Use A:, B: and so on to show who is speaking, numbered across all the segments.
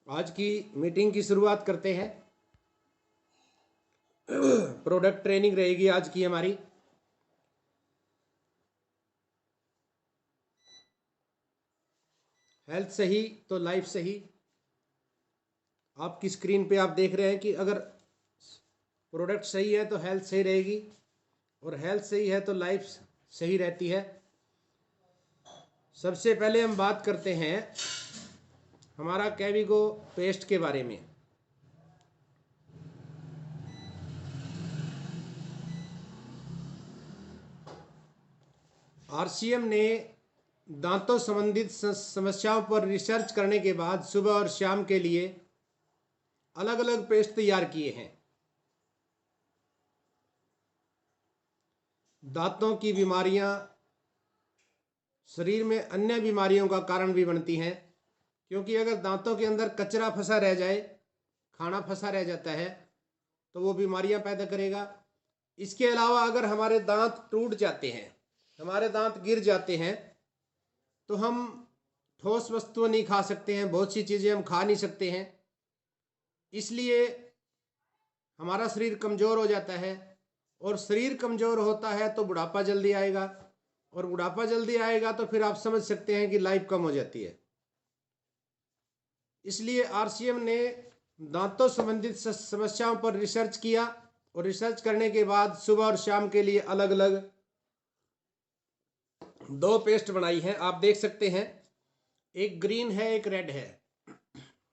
A: आज की मीटिंग की शुरुआत करते हैं। प्रोडक्ट ट्रेनिंग रहेगी आज की हमारी। हेल्थ सही तो लाइफ सही। आपकी स्क्रीन पे आप देख रहे हैं कि अगर प्रोडक्ट सही है तो हेल्थ सही रहेगी, और हेल्थ सही है तो लाइफ सही रहती है। सबसे पहले हम बात करते हैं हमारा कैविगो पेस्ट के बारे में। आरसीएम ने दांतों संबंधित समस्याओं पर रिसर्च करने के बाद सुबह और शाम के लिए अलग अलग पेस्ट तैयार किए हैं। दांतों की बीमारियां शरीर में अन्य बीमारियों का कारण भी बनती हैं, क्योंकि अगर दांतों के अंदर कचरा फंसा रह जाए, खाना फंसा रह जाता है, तो वो बीमारियां पैदा करेगा। इसके अलावा अगर हमारे दांत टूट जाते हैं, हमारे दांत गिर जाते हैं, तो हम ठोस वस्तुएं नहीं खा सकते हैं, बहुत सी चीज़ें हम खा नहीं सकते हैं। इसलिए हमारा शरीर कमज़ोर हो जाता है, और शरीर कमज़ोर होता है तो बुढ़ापा जल्दी आएगा, और बुढ़ापा जल्दी आएगा तो फिर आप समझ सकते हैं कि लाइफ कम हो जाती है। इसलिए आरसीएम ने दांतों संबंधित समस्याओं पर रिसर्च किया, और रिसर्च करने के बाद सुबह और शाम के लिए अलग अलग 2 पेस्ट बनाई हैं। आप देख सकते हैं, एक ग्रीन है एक रेड है।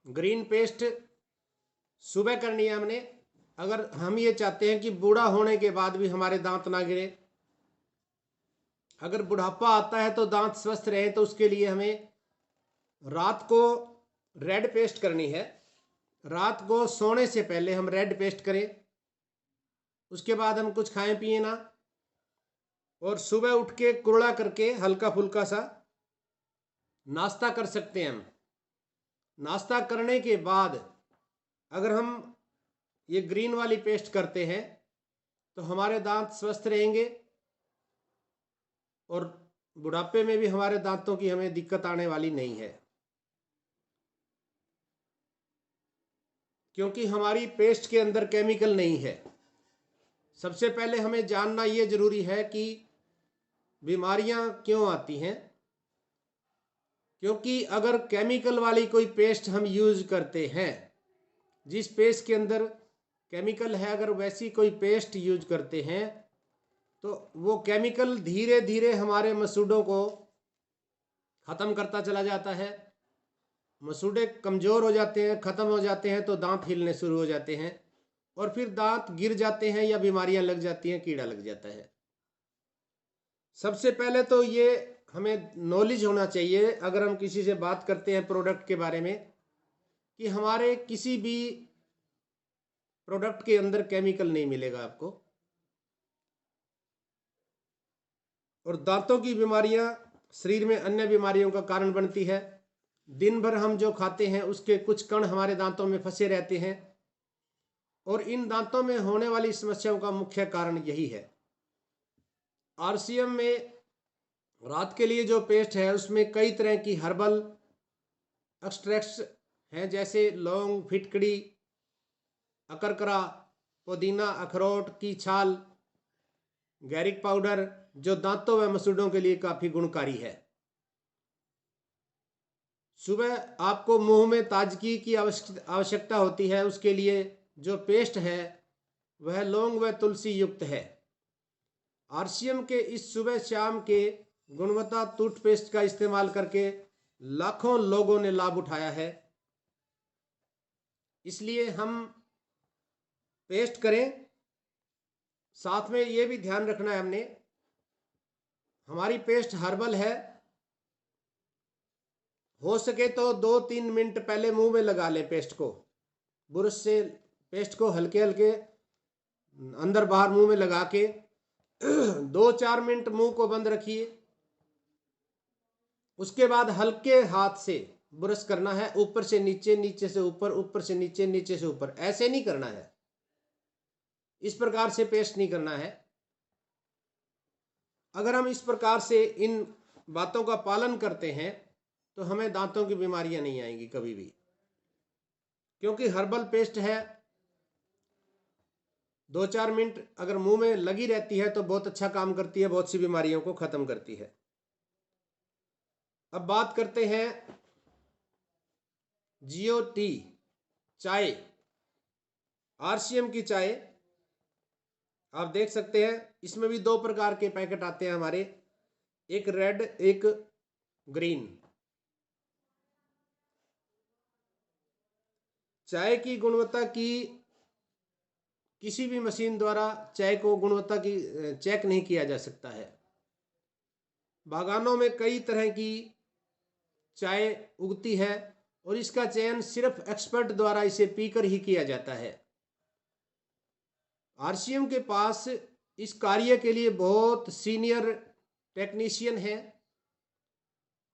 A: ग्रीन पेस्ट सुबह करनी है हमने, अगर हम ये चाहते हैं कि बूढ़ा होने के बाद भी हमारे दांत ना गिरे, अगर बुढ़ापा आता है तो दांत स्वस्थ रहे, तो उसके लिए हमें रात को रेड पेस्ट करनी है। रात को सोने से पहले हम रेड पेस्ट करें, उसके बाद हम कुछ खाएं पिए ना, और सुबह उठ के कुरड़ा करके हल्का फुल्का सा नाश्ता कर सकते हैं हम। नाश्ता करने के बाद अगर हम ये ग्रीन वाली पेस्ट करते हैं तो हमारे दांत स्वस्थ रहेंगे, और बुढ़ापे में भी हमारे दांतों की हमें दिक्कत आने वाली नहीं है, क्योंकि हमारी पेस्ट के अंदर केमिकल नहीं है। सबसे पहले हमें जानना ये जरूरी है कि बीमारियां क्यों आती हैं, क्योंकि अगर केमिकल वाली कोई पेस्ट हम यूज करते हैं, जिस पेस्ट के अंदर केमिकल है, अगर वैसी कोई पेस्ट यूज करते हैं, तो वो केमिकल धीरे धीरे हमारे मसूड़ों को ख़त्म करता चला जाता है। मसूड़े कमज़ोर हो जाते हैं, ख़त्म हो जाते हैं, तो दांत हिलने शुरू हो जाते हैं, और फिर दांत गिर जाते हैं या बीमारियां लग जाती हैं, कीड़ा लग जाता है। सबसे पहले तो ये हमें नॉलेज होना चाहिए, अगर हम किसी से बात करते हैं प्रोडक्ट के बारे में, कि हमारे किसी भी प्रोडक्ट के अंदर केमिकल नहीं मिलेगा आपको। और दांतों की बीमारियां शरीर में अन्य बीमारियों का कारण बनती है। दिन भर हम जो खाते हैं उसके कुछ कण हमारे दांतों में फंसे रहते हैं, और इन दांतों में होने वाली समस्याओं का मुख्य कारण यही है। आरसीएम में रात के लिए जो पेस्ट है उसमें कई तरह की हर्बल एक्सट्रैक्ट्स हैं, जैसे लौंग, फिटकड़ी, अकरकरा, पुदीना, अखरोट की छाल, गैरिक पाउडर, जो दांतों व मसूड़ों के लिए काफ़ी गुणकारी है। सुबह आपको मुंह में ताजगी की आवश्यकता होती है, उसके लिए जो पेस्ट है वह लौंग व तुलसी युक्त है। आरसीएम के इस सुबह शाम के गुणवत्ता टूथपेस्ट का इस्तेमाल करके लाखों लोगों ने लाभ उठाया है। इसलिए हम पेस्ट करें। साथ में ये भी ध्यान रखना है हमने, हमारी पेस्ट हर्बल है, हो सके तो 2-3 मिनट पहले मुंह में लगा लें पेस्ट को। ब्रश से पेस्ट को हल्के हल्के अंदर बाहर मुंह में लगा के 2-4 मिनट मुंह को बंद रखिए। उसके बाद हल्के हाथ से ब्रश करना है, ऊपर से नीचे, नीचे से ऊपर, ऊपर से नीचे, नीचे से ऊपर, ऐसे नहीं करना है। इस प्रकार से पेस्ट नहीं करना है। अगर हम इस प्रकार से इन बातों का पालन करते हैं तो हमें दांतों की बीमारियां नहीं आएंगी कभी भी। क्योंकि हर्बल पेस्ट है, 2-4 मिनट अगर मुंह में लगी रहती है तो बहुत अच्छा काम करती है, बहुत सी बीमारियों को खत्म करती है। अब बात करते हैं जियो टी चाय, आरसीएम की चाय। आप देख सकते हैं इसमें भी 2 प्रकार के पैकेट आते हैं हमारे, एक रेड एक ग्रीन। चाय की गुणवत्ता की किसी भी मशीन द्वारा चाय को गुणवत्ता की चेक नहीं किया जा सकता है। बागानों में कई तरह की चाय उगती है और इसका चयन सिर्फ एक्सपर्ट द्वारा इसे पीकर ही किया जाता है। आरसीएम के पास इस कार्य के लिए बहुत सीनियर टेक्नीशियन हैं।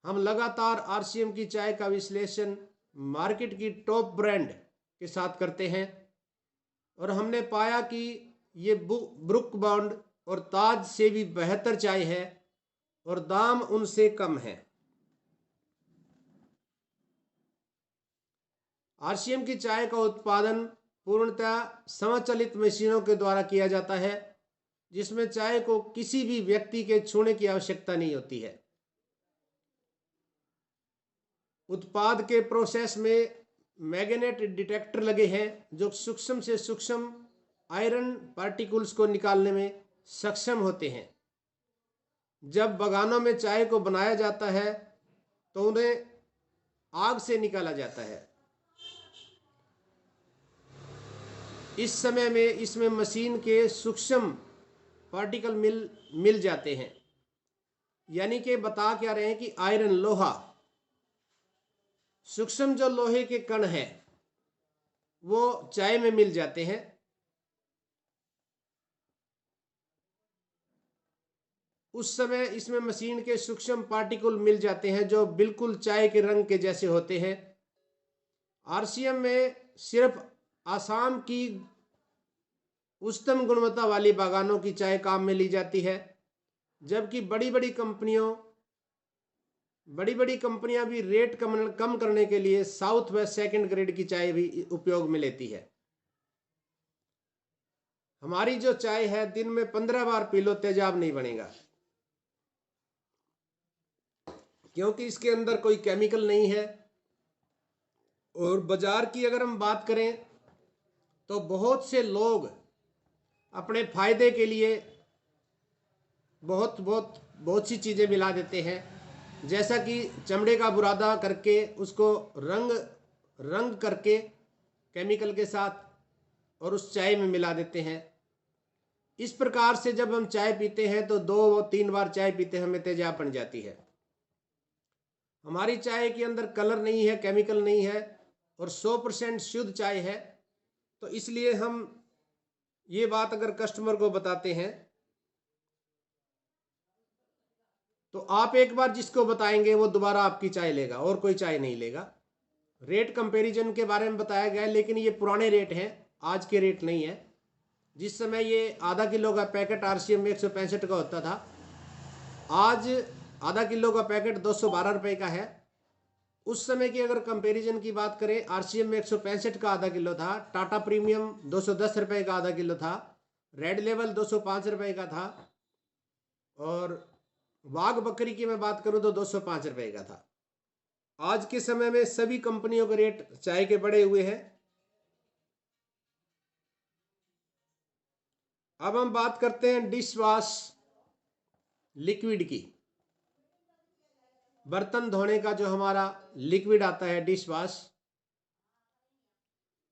A: हम लगातार आरसीएम की चाय का विश्लेषण मार्केट की टॉप ब्रांड के साथ करते हैं और हमने पाया कि ये ब्रुक बॉन्ड और ताज से भी बेहतर चाय है और दाम उनसे कम है। आरसीएम की चाय का उत्पादन पूर्णतः स्वचालित मशीनों के द्वारा किया जाता है, जिसमें चाय को किसी भी व्यक्ति के छूने की आवश्यकता नहीं होती है। उत्पाद के प्रोसेस में मैग्नेट डिटेक्टर लगे हैं जो सूक्ष्म से सूक्ष्म आयरन पार्टिकल्स को निकालने में सक्षम होते हैं। जब बागानों में चाय को बनाया जाता है तो उन्हें आग से निकाला जाता है। इस समय में इसमें मशीन के सूक्ष्म पार्टिकल मिल जाते हैं, यानी कि बता क्या रहे हैं कि आयरन लोहा, सूक्ष्म जो लोहे के कण हैं वो चाय में मिल जाते हैं। उस समय इसमें मशीन के सूक्ष्म पार्टिकल मिल जाते हैं जो बिल्कुल चाय के रंग के जैसे होते हैं। आरसीएम में सिर्फ आसाम की उच्चतम गुणवत्ता वाली बागानों की चाय काम में ली जाती है, जबकि बड़ी बड़ी कंपनियां भी रेट कम करने के लिए साउथ व सेकंड ग्रेड की चाय भी उपयोग में लेती है। हमारी जो चाय है दिन में 15 बार पी लो तेजाब नहीं बनेगा, क्योंकि इसके अंदर कोई केमिकल नहीं है। और बाजार की अगर हम बात करें तो बहुत से लोग अपने फायदे के लिए बहुत सी चीज़ें मिला देते हैं, जैसा कि चमड़े का बुरादा करके उसको रंग करके केमिकल के साथ और उस चाय में मिला देते हैं। इस प्रकार से जब हम चाय पीते हैं तो 2-3 बार चाय पीते हमें तेजाब बन जाती है। हमारी चाय के अंदर कलर नहीं है, केमिकल नहीं है और 100% शुद्ध चाय है। तो इसलिए हम ये बात अगर कस्टमर को बताते हैं तो आप एक बार जिसको बताएंगे वो दोबारा आपकी चाय लेगा और कोई चाय नहीं लेगा। रेट कंपैरिजन के बारे में बताया गया है, लेकिन ये पुराने रेट हैं, आज के रेट नहीं है। जिस समय ये आधा किलो का पैकेट आरसीएम में 165 का होता था, आज आधा किलो का पैकेट 212 रुपये का है। उस समय की अगर कंपैरिजन की बात करें, आरसीएम में 165 का आधा किलो था, टाटा प्रीमियम 210 रुपये का आधा किलो था, रेड लेवल 205 रुपये का था और वाघ बकरी की मैं बात करूं तो 205 रुपये का था। आज के समय में सभी कंपनियों के रेट चाय के बढ़े हुए हैं। अब हम बात करते हैं डिश वॉश लिक्विड की। बर्तन धोने का जो हमारा लिक्विड आता है डिश वॉश,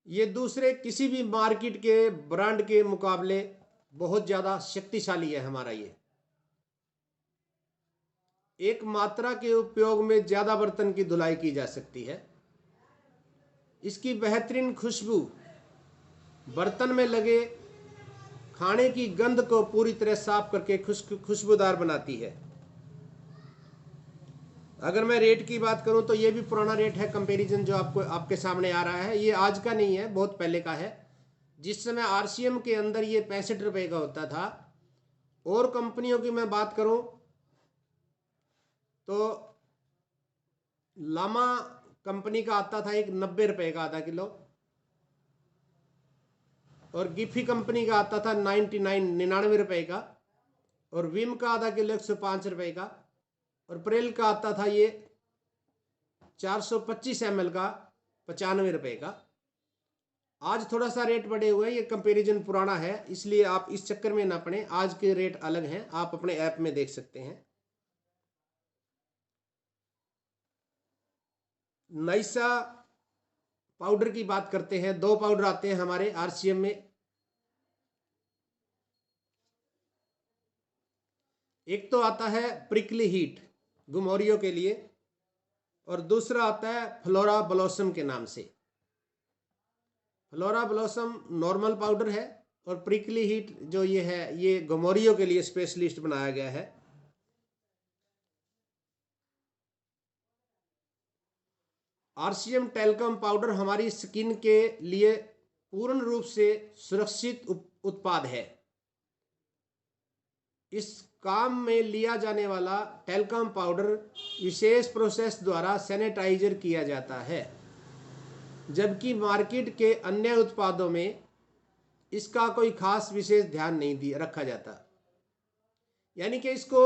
A: ये दूसरे किसी भी मार्केट के ब्रांड के मुकाबले बहुत ज़्यादा शक्तिशाली है। हमारा ये एक मात्रा के उपयोग में ज़्यादा बर्तन की धुलाई की जा सकती है। इसकी बेहतरीन खुशबू बर्तन में लगे खाने की गंध को पूरी तरह साफ करके खुशबूदार बनाती है। अगर मैं रेट की बात करूं तो ये भी पुराना रेट है। कंपैरिजन जो आपके सामने आ रहा है ये आज का नहीं है, बहुत पहले का है। जिस समय आरसीएम के अंदर ये 65 रुपये का होता था। और कंपनियों की मैं बात करूं तो लामा कंपनी का आता था एक 90 रुपये का आधा किलो, और गिफी कंपनी का आता था 99 रुपए का, और विम का आधा किलो 105 रुपए का, और प्रेल का आता था ये 425 ml का 95 रुपए का। आज थोड़ा सा रेट बढ़े हुए हैं, ये कंपैरिजन पुराना है, इसलिए आप इस चक्कर में ना पड़े, आज के रेट अलग हैं, आप अपने ऐप में देख सकते हैं। नाइसा पाउडर की बात करते हैं। 2 पाउडर आते हैं हमारे आरसीएम में। एक तो आता है प्रिकली हीट गुमोरियों के लिए, और दूसरा आता है फ्लोरा ब्लॉसम के नाम से। फ्लोरा ब्लॉसम नॉर्मल पाउडर है, और प्रिकली हीट जो ये है ये गुमोरियों के लिए स्पेशलिस्ट बनाया गया है। आरसीएम टेल्कम पाउडर हमारी स्किन के लिए पूर्ण रूप से सुरक्षित उत्पाद है। इस काम में लिया जाने वाला टेल्कम पाउडर विशेष प्रोसेस द्वारा सैनिटाइजर किया जाता है, जबकि मार्केट के अन्य उत्पादों में इसका कोई खास विशेष ध्यान नहीं रखा जाता। यानी कि इसको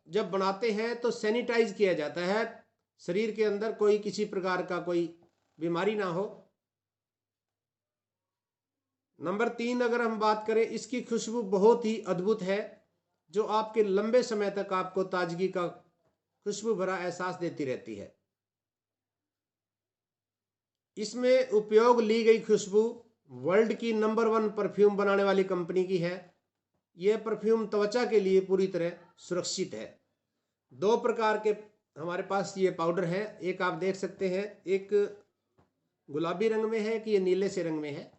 A: जब बनाते हैं तो सैनिटाइज किया जाता है, शरीर के अंदर कोई किसी प्रकार का कोई बीमारी ना हो। नंबर 3 अगर हम बात करें, इसकी खुशबू बहुत ही अद्भुत है, जो आपके लंबे समय तक आपको ताजगी का खुशबू भरा एहसास देती रहती है। इसमें उपयोग ली गई खुशबू वर्ल्ड की नंबर 1 परफ्यूम बनाने वाली कंपनी की है। यह परफ्यूम त्वचा के लिए पूरी तरह सुरक्षित है। 2 प्रकार के हमारे पास ये पाउडर है, एक आप देख सकते हैं, एक गुलाबी रंग में है कि ये नीले से रंग में है।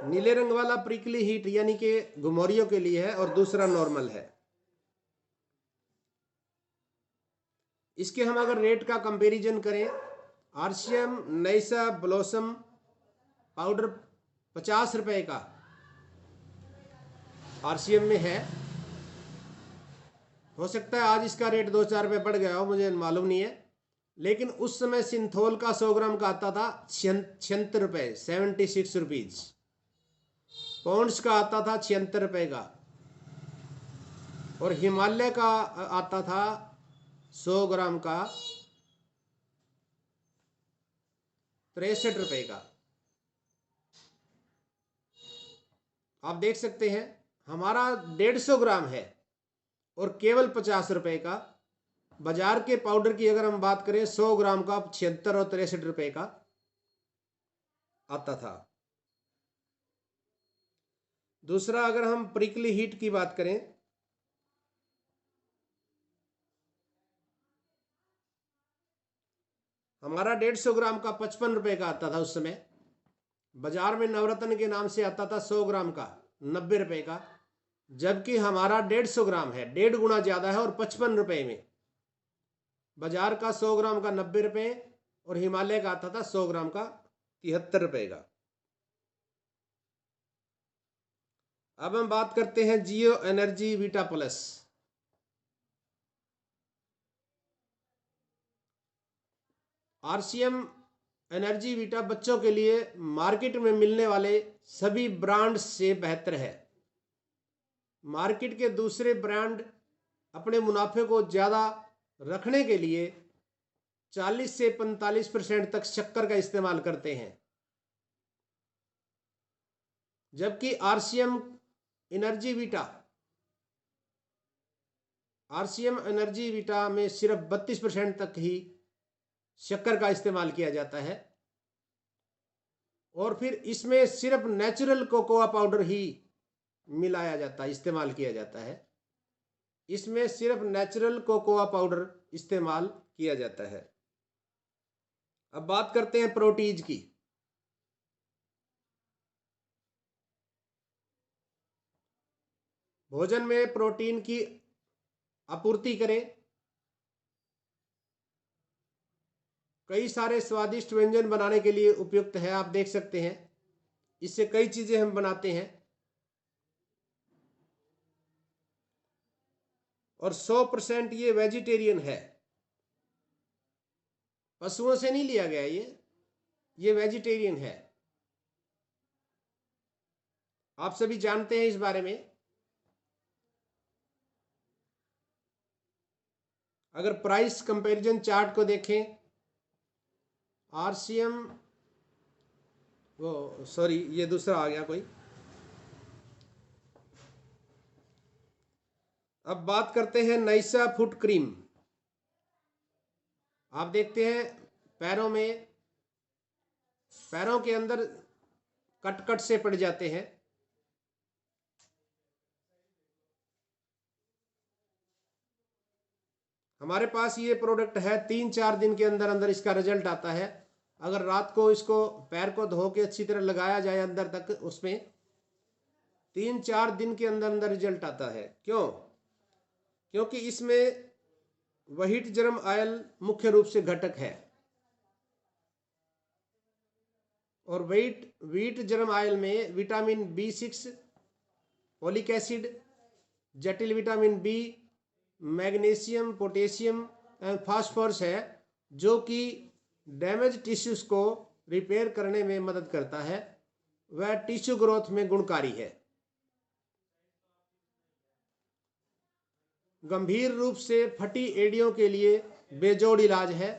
A: नीले रंग वाला प्रिकली हीट यानी कि गुमोरियों के लिए है, और दूसरा नॉर्मल है। इसके हम अगर रेट का कंपैरिजन करें, आरसीएम नाइसा ब्लॉसम पाउडर 50 रुपए का आरसीएम में है। हो सकता है आज इसका रेट 2-4 रुपये बढ़ गया हो, मुझे मालूम नहीं है, लेकिन उस समय सिंथोल का 100 ग्राम का आता था 76 रुपये, 76 रुपीज। पॉन्ड्स का आता था 76 रुपये का, और हिमालय का आता था 100 ग्राम का 63 रुपये का। आप देख सकते हैं हमारा 150 ग्राम है और केवल 50 रुपये का। बाजार के पाउडर की अगर हम बात करें 100 ग्राम का 76 और 63 रुपये का आता था। दूसरा अगर हम प्रिकली हीट की बात करें, हमारा 150 ग्राम का 55 रुपये का आता था उस समय। बाजार में नवरत्न के नाम से आता था 100 ग्राम का 90 रुपये का, जबकि हमारा 150 ग्राम है, 1.5 गुना ज्यादा है, और 55 रुपये में। बाजार का 100 ग्राम का 90 रुपये, और हिमालय का आता था 100 ग्राम का 73 रुपये का। अब हम बात करते हैं जियो energy vita plus. RCM energy vita बच्चों के लिए मार्केट में मिलने वाले सभी ब्रांड से बेहतर है। मार्केट के दूसरे ब्रांड अपने मुनाफे को ज्यादा रखने के लिए 40 से 45% तक शक्कर का इस्तेमाल करते हैं, जबकि आरसीएम एनर्जी वीटा में सिर्फ 32% तक ही शक्कर का इस्तेमाल किया जाता है, और फिर इसमें सिर्फ नेचुरल कोकोआ पाउडर ही मिलाया जाता है, इस्तेमाल किया जाता है। इसमें सिर्फ नेचुरल कोकोआ पाउडर इस्तेमाल किया जाता है। अब बात करते हैं प्रोटीज की। भोजन में प्रोटीन की आपूर्ति करें। कई सारे स्वादिष्ट व्यंजन बनाने के लिए उपयुक्त है, आप देख सकते हैं। इससे कई चीजें हम बनाते हैं, और 100% ये वेजिटेरियन है, पशुओं से नहीं लिया गया, ये वेजिटेरियन है। आप सभी जानते हैं इस बारे में। अगर प्राइस कंपैरिजन चार्ट को देखें, आरसीएम, वो सॉरी ये दूसरा आ गया कोई। अब बात करते हैं नाइसा फुट क्रीम। आप देखते हैं पैरों के अंदर कट कट से पड़ जाते हैं। हमारे पास ये प्रोडक्ट है, 3-4 दिन के अंदर अंदर इसका रिजल्ट आता है। अगर रात को इसको पैर को धो के अच्छी तरह लगाया जाए अंदर तक, उसमें 3-4 दिन के अंदर अंदर रिजल्ट आता है। क्यों? क्योंकि इसमें व्हीट जर्म ऑयल मुख्य रूप से घटक है, और व्हीट जर्म ऑयल में विटामिन B6, फोलिक एसिड, जटिल vitamin B, magnesium, potassium and phosphorus है, जो कि डैमेज टिश्यूज को रिपेयर करने में मदद करता है। वह टिश्यू ग्रोथ में गुणकारी है। गंभीर रूप से फटी एड़ियों के लिए बेजोड़ इलाज है।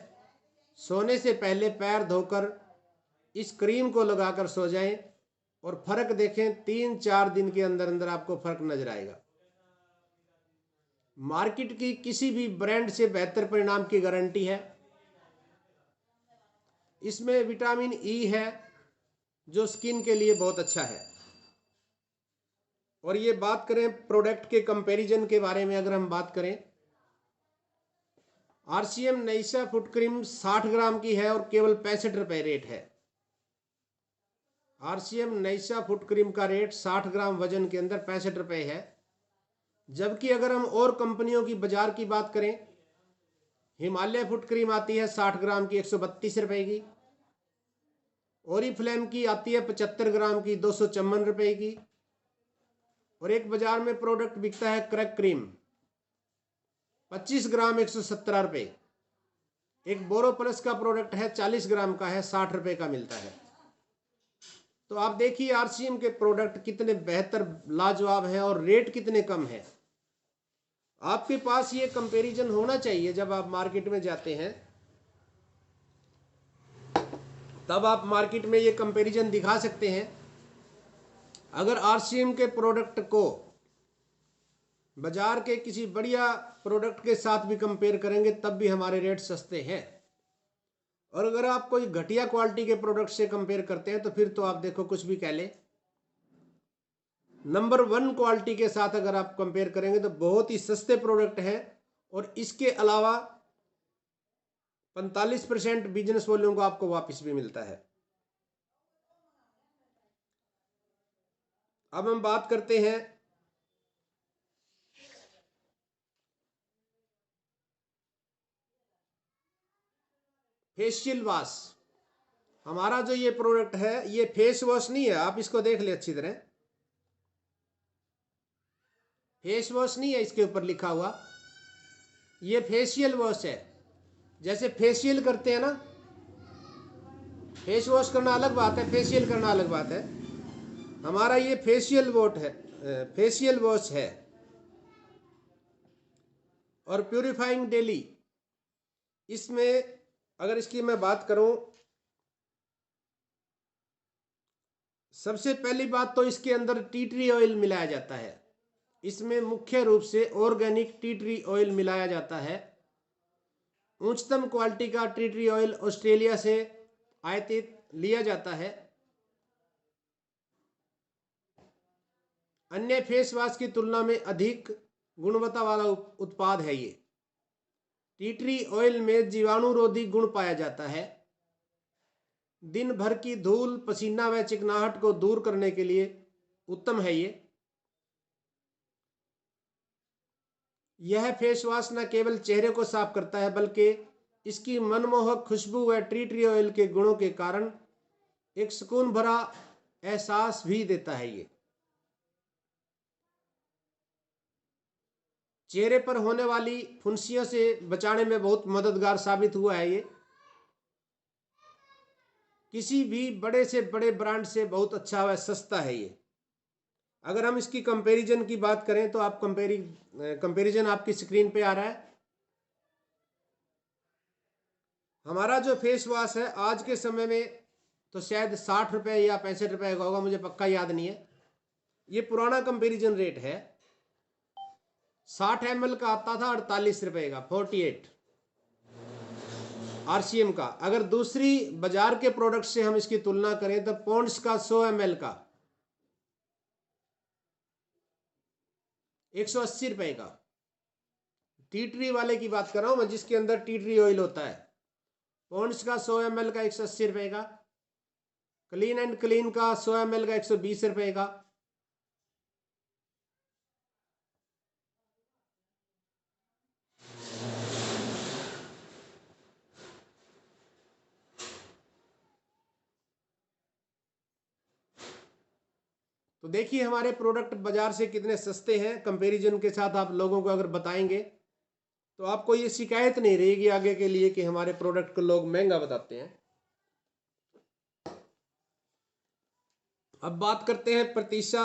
A: सोने से पहले पैर धोकर इस क्रीम को लगाकर सो जाएं और फर्क देखें। 3-4 दिन के अंदर अंदर आपको फर्क नजर आएगा। मार्केट की किसी भी ब्रांड से बेहतर परिणाम की गारंटी है। इसमें विटामिन ई है, जो स्किन के लिए बहुत अच्छा है। और ये बात करें प्रोडक्ट के कंपैरिजन के बारे में, अगर हम बात करें, आरसीएम नाइसा फुट क्रीम 60 ग्राम की है और केवल 65 रुपए रेट है। आरसीएम नाइसा फुट क्रीम का रेट 60 ग्राम वजन के अंदर 65 रुपए है। जबकि अगर हम और कंपनियों की बाजार की बात करें, हिमालय फुट क्रीम आती है 60 ग्राम की 132 रुपए की, ओरिफ्लेम की आती है 75 ग्राम की 254 रुपए की, और एक बाजार में प्रोडक्ट बिकता है क्रैक क्रीम 25 ग्राम 117 रुपए। एक बोरो प्लस का प्रोडक्ट है 40 ग्राम का है, 60 रुपए का मिलता है। तो आप देखिए आरसीएम के प्रोडक्ट कितने बेहतर लाजवाब है और रेट कितने कम है। आपके पास ये कंपैरिजन होना चाहिए। जब आप मार्केट में जाते हैं तब आप मार्केट में ये कंपैरिजन दिखा सकते हैं। अगर आरसीएम के प्रोडक्ट को बाजार के किसी बढ़िया प्रोडक्ट के साथ भी कंपेयर करेंगे तब भी हमारे रेट सस्ते हैं। और अगर आप कोई घटिया क्वालिटी के प्रोडक्ट से कंपेयर करते हैं तो फिर तो आप देखो कुछ भी कह ले। नंबर 1 क्वालिटी के साथ अगर आप कंपेयर करेंगे तो बहुत ही सस्ते प्रोडक्ट है, और इसके अलावा 45% बिजनेस वॉल्यूम को आपको वापस भी मिलता है। अब हम बात करते हैं फेशियल वॉश। हमारा जो ये प्रोडक्ट है ये फेस वॉश नहीं है। आप इसको देख ले अच्छी तरह, फेस वॉश नहीं है इसके ऊपर लिखा हुआ, ये फेशियल वॉश है। जैसे फेशियल करते हैं ना, फेस वॉश करना अलग बात है, फेशियल करना अलग बात है। हमारा ये फेशियल वॉश है। और प्यूरिफाइंग डेली, इसमें अगर इसकी मैं बात करूं, सबसे पहली बात तो इसके अंदर टी ट्री ऑयल मिलाया जाता है। इसमें मुख्य रूप से ऑर्गेनिक टी ट्री ऑयल मिलाया जाता है। उच्चतम क्वालिटी का टी ट्री ऑयल ऑस्ट्रेलिया से आयातित लिया जाता है। अन्य फेस वॉश की तुलना में अधिक गुणवत्ता वाला उत्पाद है। ये टी ट्री ऑयल में जीवाणुरोधी गुण पाया जाता है। दिन भर की धूल, पसीना व चिकनाहट को दूर करने के लिए उत्तम है। यह फेस वॉश न केवल चेहरे को साफ करता है बल्कि इसकी मनमोहक खुशबू व टी ट्री ऑयल के गुणों के कारण एक सुकून भरा एहसास भी देता है। ये चेहरे पर होने वाली फुंसियों से बचाने में बहुत मददगार साबित हुआ है। ये किसी भी बड़े से बड़े ब्रांड से बहुत अच्छा व सस्ता है। ये अगर हम इसकी कंपैरिजन की बात करें तो आप कंपैरिजन आपकी स्क्रीन पे आ रहा है। हमारा जो फेस वॉश है आज के समय में तो शायद 60 रुपये या 65 रुपये का होगा, मुझे पक्का याद नहीं है। ये पुराना कंपैरिजन रेट है। 60 ml का आता था 48 रुपये का, 48 RCM का। अगर दूसरी बाजार के प्रोडक्ट से हम इसकी तुलना करें तो पॉन्ड्स का 100 ml का 180 रुपये का। टी ट्री वाले की बात कर रहा हूं मैं, जिसके अंदर टी ट्री ऑयल होता है। पॉन्ड्स का 100 ml का 180 रुपये का, क्लीन एंड क्लीन का 100 ml का 120 रुपये का। तो देखिए हमारे प्रोडक्ट बाजार से कितने सस्ते हैं। कंपैरिजन के साथ आप लोगों को अगर बताएंगे तो आपको ये शिकायत नहीं रहेगी आगे के लिए कि हमारे प्रोडक्ट को लोग महंगा बताते हैं। अब बात करते हैं प्रतीक्षा।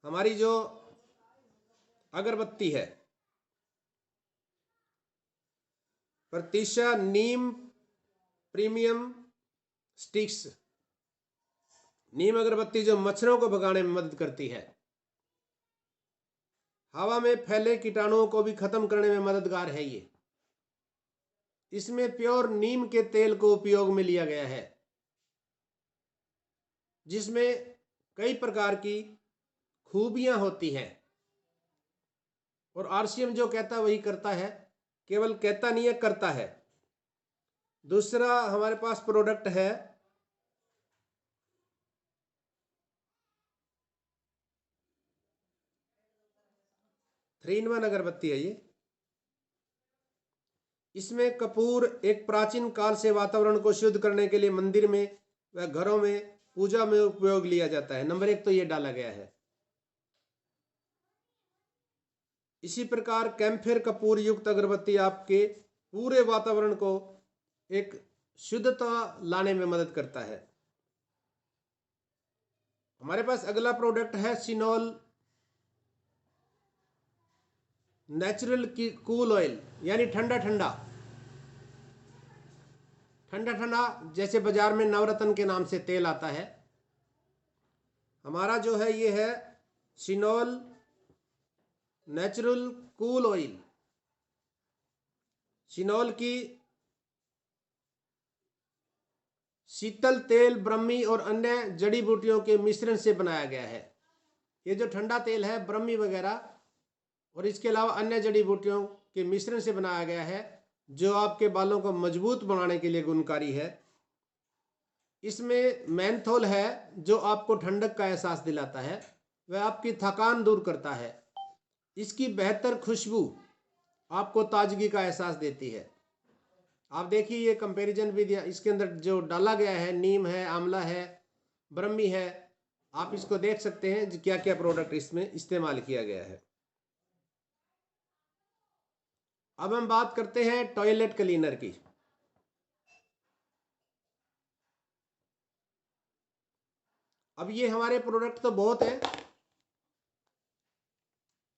A: हमारी जो अगरबत्ती है प्रतीक्षा नीम प्रीमियम स्टिक्स, नीम अगरबत्ती जो मच्छरों को भगाने में मदद करती है, हवा में फैले कीटाणुओं को भी खत्म करने में मददगार है। ये इसमें प्योर नीम के तेल को उपयोग में लिया गया है, जिसमें कई प्रकार की खूबियां होती हैं। और RCM जो कहता है वही करता है, केवल कहता नहीं है, करता है। दूसरा हमारे पास प्रोडक्ट है 3-in-1 अगरबत्ती है ये। इसमें कपूर एक प्राचीन काल से वातावरण को शुद्ध करने के लिए मंदिर में व घरों में पूजा में उपयोग लिया जाता है। नंबर 1 तो ये डाला गया है। इसी प्रकार कैम्फर कपूर युक्त अगरबत्ती आपके पूरे वातावरण को एक शुद्धता लाने में मदद करता है। हमारे पास अगला प्रोडक्ट है सिनोल नेचुरल की कूल ऑयल, यानी ठंडा ठंडा ठंडा ठंडा, जैसे बाजार में नवरत्न के नाम से तेल आता है। हमारा जो है ये है सिनोल नेचुरल कूल ऑयल। सिनोल की शीतल तेल ब्रह्मी और अन्य जड़ी बूटियों के मिश्रण से बनाया गया है। ये जो ठंडा तेल है ब्रह्मी वगैरह और इसके अलावा अन्य जड़ी बूटियों के मिश्रण से बनाया गया है, जो आपके बालों को मजबूत बनाने के लिए गुणकारी है। इसमें मेंथोल है जो आपको ठंडक का एहसास दिलाता है, वह आपकी थकान दूर करता है। इसकी बेहतर खुशबू आपको ताजगी का एहसास देती है। आप देखिए ये कंपैरिजन भी दिया, इसके अंदर जो डाला गया है नीम है, आंवला है, ब्रह्मी है। आप इसको देख सकते हैं क्या क्या प्रोडक्ट इसमें इस्तेमाल किया गया है। अब हम बात करते हैं टॉयलेट क्लीनर की। अब ये हमारे प्रोडक्ट तो बहुत हैं,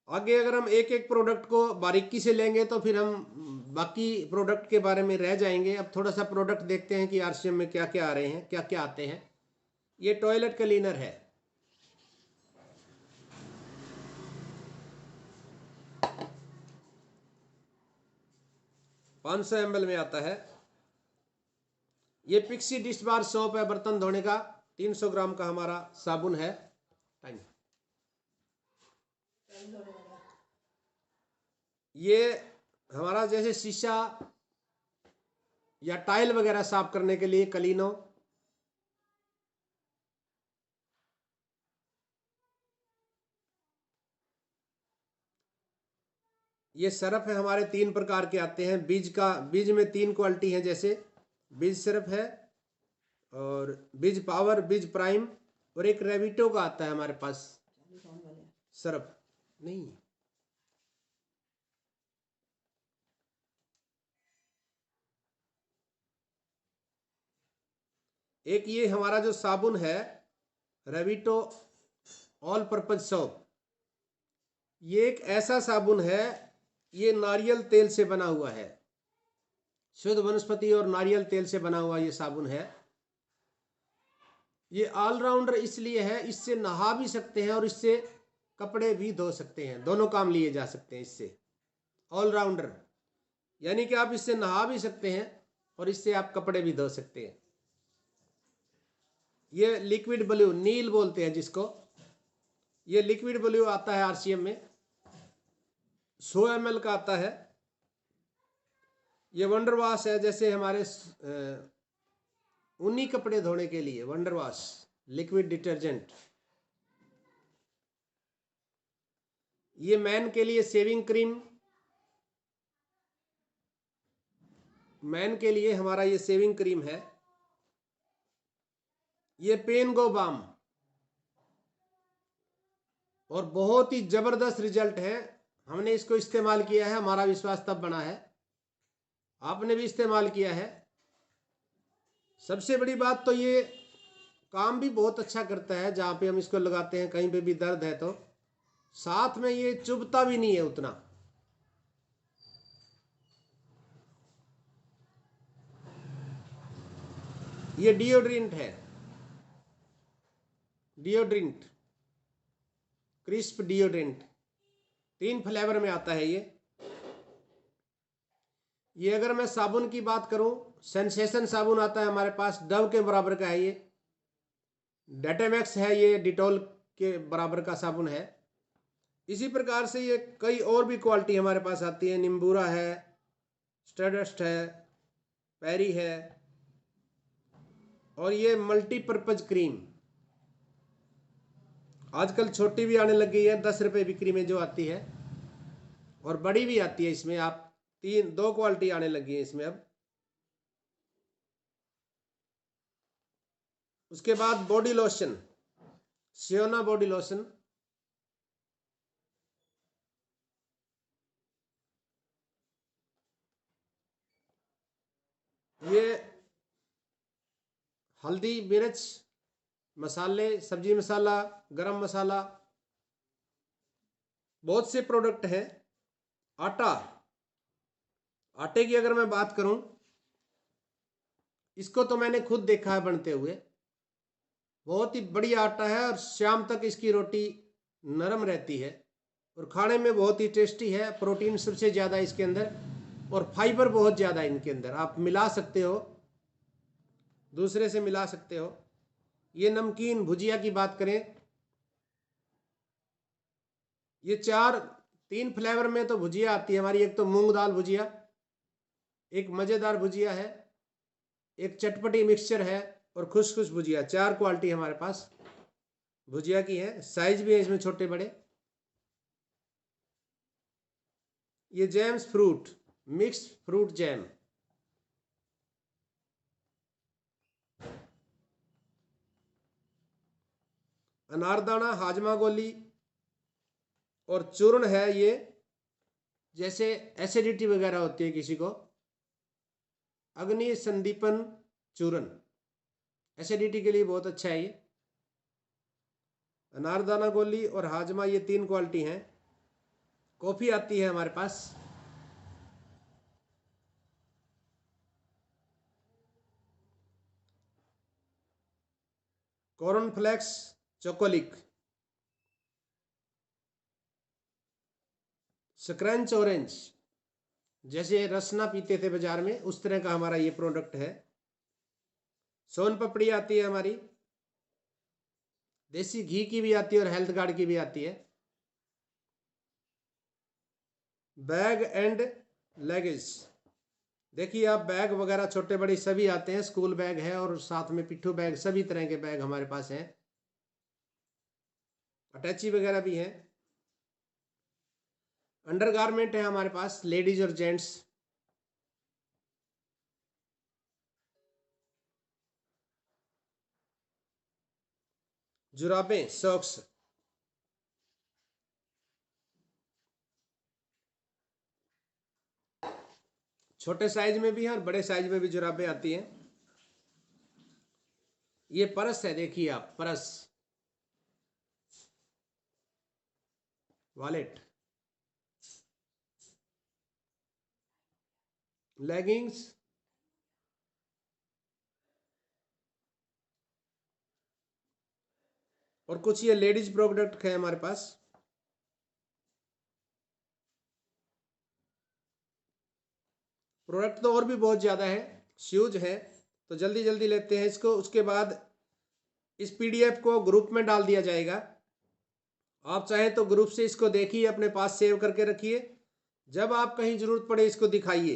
A: आगे अगर हम एक एक प्रोडक्ट को बारीकी से लेंगे तो फिर हम बाकी प्रोडक्ट के बारे में रह जाएंगे। अब थोड़ा सा प्रोडक्ट देखते हैं कि RCM में क्या क्या आ रहे हैं, क्या क्या आते हैं। ये टॉयलेट क्लीनर है। ₹500 ml में आता है। ये पिक्सी डिश बार सोप है बर्तन धोने का। 300 ग्राम का हमारा साबुन है। ये हमारा जैसे शीशा या टाइल वगैरह साफ करने के लिए क्लीनो। ये सरफ है हमारे 3 प्रकार के आते हैं। बीज में 3 क्वालिटी है, जैसे बीज सरफ है और बीज पावर, बीज प्राइम और एक रेविटो का आता है हमारे पास सरफ। नहीं, एक ये हमारा जो साबुन है रेविटो ऑल पर्पज सोप, ये एक ऐसा साबुन है, ये नारियल तेल से बना हुआ है, शुद्ध वनस्पति और नारियल तेल से बना हुआ ये साबुन है। ये ऑलराउंडर इसलिए है, इससे नहा भी सकते हैं और इससे कपड़े भी धो सकते हैं, दोनों काम लिए जा सकते हैं इससे। ऑलराउंडर यानी कि आप इससे नहा भी सकते हैं और इससे आप कपड़े भी धो सकते हैं। ये लिक्विड ब्लू नील बोलते हैं जिसको, ये लिक्विड ब्लू आता है आरसीएम में, 100 ml का आता है। ये वंडर वॉश है, जैसे हमारे ऊनी कपड़े धोने के लिए वंडर वॉश लिक्विड डिटर्जेंट। ये मैन के लिए शेविंग क्रीम, मैन के लिए हमारा ये शेविंग क्रीम है। ये पेन गो बाम, और बहुत ही जबरदस्त रिजल्ट है। हमने इसको इस्तेमाल किया है, हमारा विश्वास तब बना है, आपने भी इस्तेमाल किया है। सबसे बड़ी बात तो ये काम भी बहुत अच्छा करता है, जहाँ पे हम इसको लगाते हैं कहीं पे भी दर्द है तो, साथ में ये चुभता भी नहीं है उतना। ये डिओड्रेंट है, डिओड्रेंट क्रिस्प डिओड्रेंट, 3 फ्लेवर में आता है ये अगर मैं साबुन की बात करूं, सेंसेशन साबुन आता है हमारे पास, डव के बराबर का है ये। डेटामैक्स है, ये डिटॉल के बराबर का साबुन है। इसी प्रकार से ये कई और भी क्वालिटी हमारे पास आती है, निम्बूरा है, स्टारडस्ट है, पैरी है, और ये मल्टीपर्पज क्रीम आजकल छोटी भी आने लग गई है, 10 रुपये बिक्री में जो आती है, और बड़ी भी आती है इसमें। आप 2 क्वालिटी आने लगी है इसमें अब। उसके बाद बॉडी लोशन, सियोना बॉडी लोशन, ये हल्दी मिर्च मसाले, सब्जी मसाला, गरम मसाला, बहुत से प्रोडक्ट हैं। आटा, आटे की अगर मैं बात करूं, इसको तो मैंने खुद देखा है बनते हुए, बहुत ही बढ़िया आटा है, और शाम तक इसकी रोटी नरम रहती है और खाने में बहुत ही टेस्टी है। प्रोटीन सबसे ज़्यादा इसके अंदर, और फाइबर बहुत ज़्यादा है इनके अंदर, आप मिला सकते हो, दूसरे से मिला सकते हो। ये नमकीन भुजिया की बात करें, ये 3 फ्लेवर में तो भुजिया आती है हमारी। एक तो मूंग दाल भुजिया, एक मज़ेदार भुजिया है, एक चटपटी मिक्सचर है, और खुशखुश भुजिया। 4 क्वालिटी हमारे पास भुजिया की है, साइज भी है इसमें छोटे बड़े। ये jams fruit, mix fruit jam, अनारदाना, हाजमा गोली और चूर्ण है ये, जैसे एसिडिटी वगैरह होती है किसी को, अग्नि संदीपन चूर्ण एसिडिटी के लिए बहुत अच्छा है ये। अनारदाना गोली और हाजमा, ये 3 क्वालिटी हैं। कॉफ़ी आती है हमारे पास, कॉर्नफ्लेक्स चोकोलिक, स्क्रंच ऑरेंज, जैसे रसना पीते थे बाजार में, उस तरह का हमारा ये प्रोडक्ट है। सोन पपड़ी आती है हमारी, देसी घी की भी आती है और हेल्थ गार्ड की भी आती है। बैग एंड लगेज, देखिए आप, बैग वगैरह छोटे बड़े सभी आते हैं, स्कूल बैग है और साथ में पिट्ठू बैग, सभी तरह के बैग हमारे पास हैं। अटैची वगैरह भी है। अंडरगारमेंट है हमारे पास, लेडीज और जेंट्स। जुराबें, सॉक्स, छोटे साइज में भी है और बड़े साइज में भी जुराबें आती हैं। ये परस है, देखिए आप, परस वॉलेट, लेगिंग्स, और कुछ ये लेडीज प्रोडक्ट है हमारे पास। प्रोडक्ट तो और भी बहुत ज़्यादा है, शूज है, तो जल्दी जल्दी लेते हैं इसको। उसके बाद इस पीडीएफ को ग्रुप में डाल दिया जाएगा। आप चाहें तो ग्रुप से इसको देखिए, अपने पास सेव करके रखिए, जब आप कहीं जरूरत पड़े इसको दिखाइए।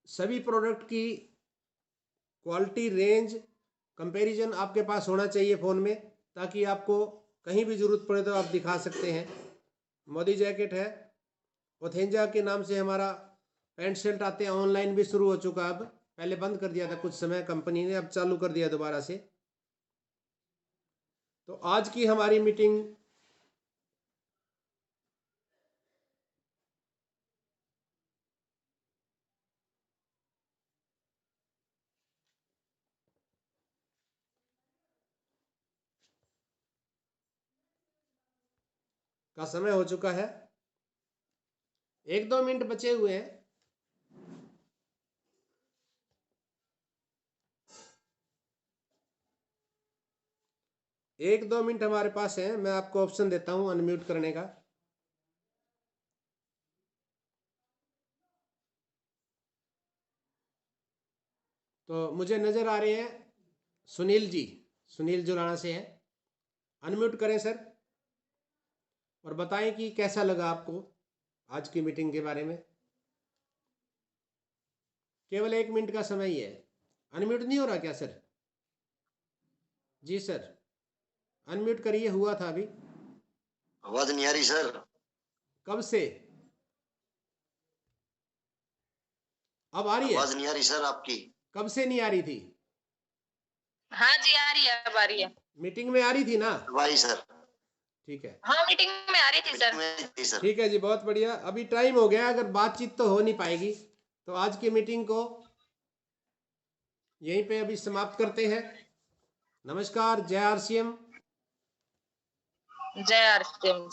A: सभी प्रोडक्ट की क्वालिटी, रेंज, कंपैरिजन आपके पास होना चाहिए फ़ोन में, ताकि आपको कहीं भी ज़रूरत पड़े तो आप दिखा सकते हैं। मोदी जैकेट है, ओथेंजा के नाम से हमारा पैंट शर्ट आते हैं, ऑनलाइन भी शुरू हो चुका। अब पहले बंद कर दिया था कुछ समय कंपनी ने, अब चालू कर दिया दोबारा से। तो आज की हमारी मीटिंग का समय हो चुका है, 1-2 मिनट बचे हुए हैं। एक दो मिनट हमारे पास है, मैं आपको ऑप्शन देता हूं अनम्यूट करने का। तो मुझे नजर आ रहे हैं सुनील जी, सुनील जुलाना से हैं। अनम्यूट करें सर, और बताएं कि कैसा लगा आपको आज की मीटिंग के बारे में। केवल 1 मिनट का समय ही है। अनम्यूट नहीं हो रहा क्या सर? जी सर, अनम्यूट करिए, हुआ था अभी।
B: आवाज नहीं आ रही सर।
A: कब से? अब आ रही है?
B: आवाज नहीं आ रही सर आपकी।
A: कब से नहीं आ रही थी?
C: हाँ जी आ रही है, अब आ रही है।
A: मीटिंग में आ रही थी ना?
B: भाई सर,
A: ठीक है,
C: हाँ मीटिंग में आ रही थी सर।
B: सर
A: ठीक है जी, बहुत बढ़िया। अभी टाइम हो गया, अगर बातचीत तो हो नहीं पाएगी, तो आज की मीटिंग को यहीं पे अभी समाप्त करते हैं। नमस्कार, जय आरसीएम।
C: जय आरसीएम।